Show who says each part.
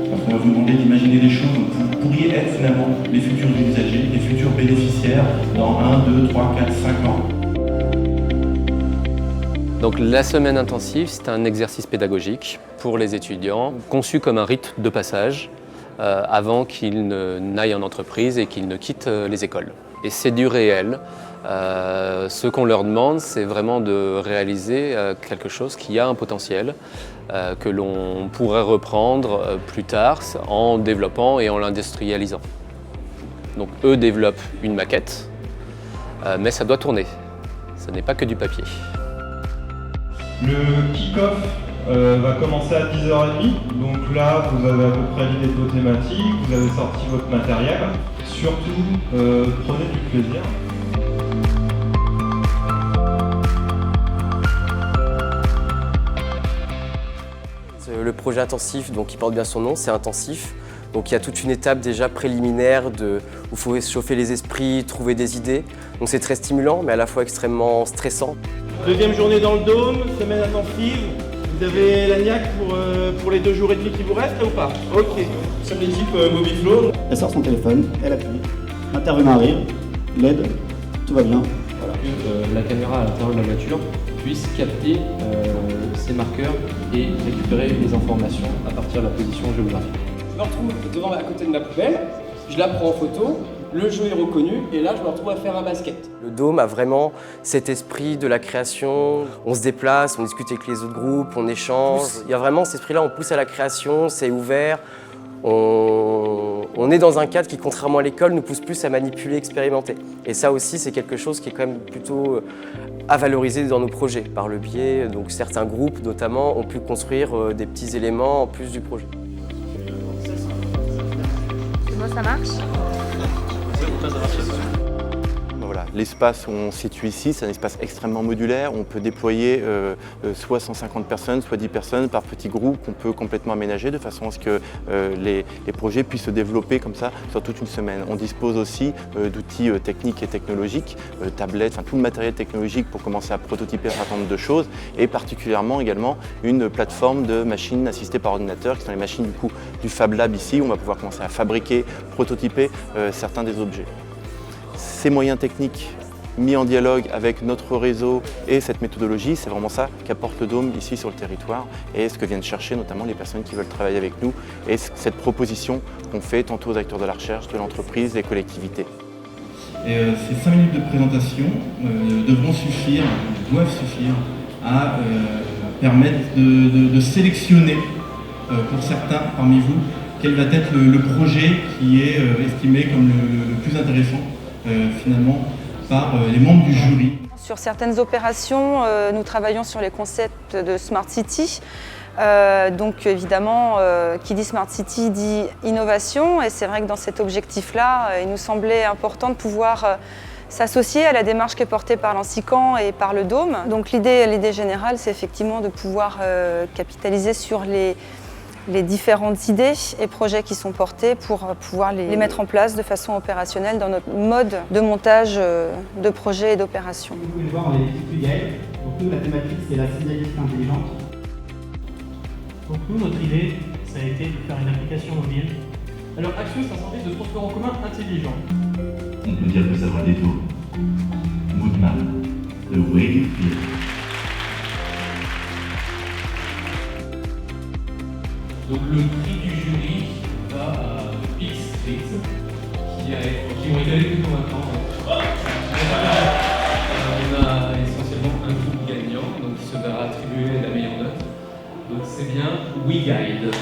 Speaker 1: On va vous demander d'imaginer des choses où vous pourriez être finalement les futurs usagers, les futurs bénéficiaires dans 1, 2, 3, 4, 5 ans.
Speaker 2: Donc la semaine intensive, c'est un exercice pédagogique pour les étudiants, conçu comme un rite de passage avant qu'ils n'aillent en entreprise et qu'ils ne quittent les écoles. Et c'est du réel. Ce qu'on leur demande, c'est vraiment de réaliser quelque chose qui a un potentiel, que l'on pourrait reprendre plus tard en développant et en l'industrialisant. Donc eux développent une maquette, mais ça doit tourner. Ce n'est pas que du papier.
Speaker 3: Le kick-off va commencer à 10h30, donc là vous avez à peu près l'idée de vos thématiques, vous avez sorti votre matériel. Surtout, prenez du plaisir.
Speaker 4: Le projet intensif, donc, qui porte bien son nom, c'est intensif. Donc il y a toute une étape déjà préliminaire où il faut chauffer les esprits, trouver des idées. Donc c'est très stimulant mais à la fois extrêmement stressant.
Speaker 5: Deuxième journée dans le Dôme, semaine intensive. Vous avez la niaque pour les 2 jours et demi qui vous restent ou pas? Ok. C'est l'équipe Mobiflow.
Speaker 6: Elle sort son téléphone, elle appuie, intervient un rire, LED, tout va bien. Voilà.
Speaker 7: Que la caméra à l'intérieur de la voiture puisse capter ces marqueurs et récupérer les informations à partir de la position géographique.
Speaker 8: Je me retrouve à côté de ma poubelle, je la prends en photo, le jeu est reconnu et là je me retrouve à faire un basket.
Speaker 4: Le Dôme a vraiment cet esprit de la création. On se déplace, on discute avec les autres groupes, on échange. Il y a vraiment cet esprit-là, on pousse à la création, c'est ouvert. On est dans un cadre qui, contrairement à l'école, nous pousse plus à manipuler, expérimenter. Et ça aussi, c'est quelque chose qui est quand même plutôt à valoriser dans nos projets. Par le biais, donc certains groupes notamment ont pu construire des petits éléments en plus du projet.
Speaker 9: Moi, ça marche.
Speaker 10: Voilà, l'espace où on se situe ici, c'est un espace extrêmement modulaire. On peut déployer soit 150 personnes, soit 10 personnes par petits groupes qu'on peut complètement aménager de façon à ce que les projets puissent se développer comme ça sur toute une semaine. On dispose aussi d'outils techniques et technologiques, tablettes, enfin, tout le matériel technologique pour commencer à prototyper un certain nombre de choses et particulièrement également une plateforme de machines assistées par ordinateur qui sont les machines du Fab Lab ici où on va pouvoir commencer à fabriquer, prototyper certains des objets. Ces moyens techniques mis en dialogue avec notre réseau et cette méthodologie, c'est vraiment ça qu'apporte le Dôme ici sur le territoire et ce que viennent chercher notamment les personnes qui veulent travailler avec nous et cette proposition qu'on fait tantôt aux acteurs de la recherche, de l'entreprise, des collectivités.
Speaker 1: Et ces 5 minutes de présentation doivent suffire à permettre de sélectionner pour certains parmi vous quel va être le projet qui est estimé comme le plus intéressant finalement par les membres du jury.
Speaker 11: Sur certaines opérations, nous travaillons sur les concepts de Smart City. Donc évidemment, qui dit Smart City dit innovation et c'est vrai que dans cet objectif-là, il nous semblait important de pouvoir s'associer à la démarche qui est portée par l'Ansicam et par le Dôme. Donc l'idée générale, c'est effectivement de pouvoir capitaliser sur les différentes idées et projets qui sont portés pour pouvoir les mettre en place de façon opérationnelle dans notre mode de montage de projets et d'opérations.
Speaker 6: Vous pouvez le voir, on est l'équipe UGAL. Donc nous, la thématique, c'est la signalétique intelligente.
Speaker 12: Donc nous, notre idée, ça a été de faire une application mobile. Alors Axios, c'est un service de transport en commun intelligent.
Speaker 1: On peut dire que ça va des tours. Moodman, the way you feel.
Speaker 7: Donc le prix du jury va à Pix Street, qui ont été allés plus convaincants. On a essentiellement un groupe gagnant, donc qui se verra attribuer la meilleure note. Donc c'est bien WeGuide.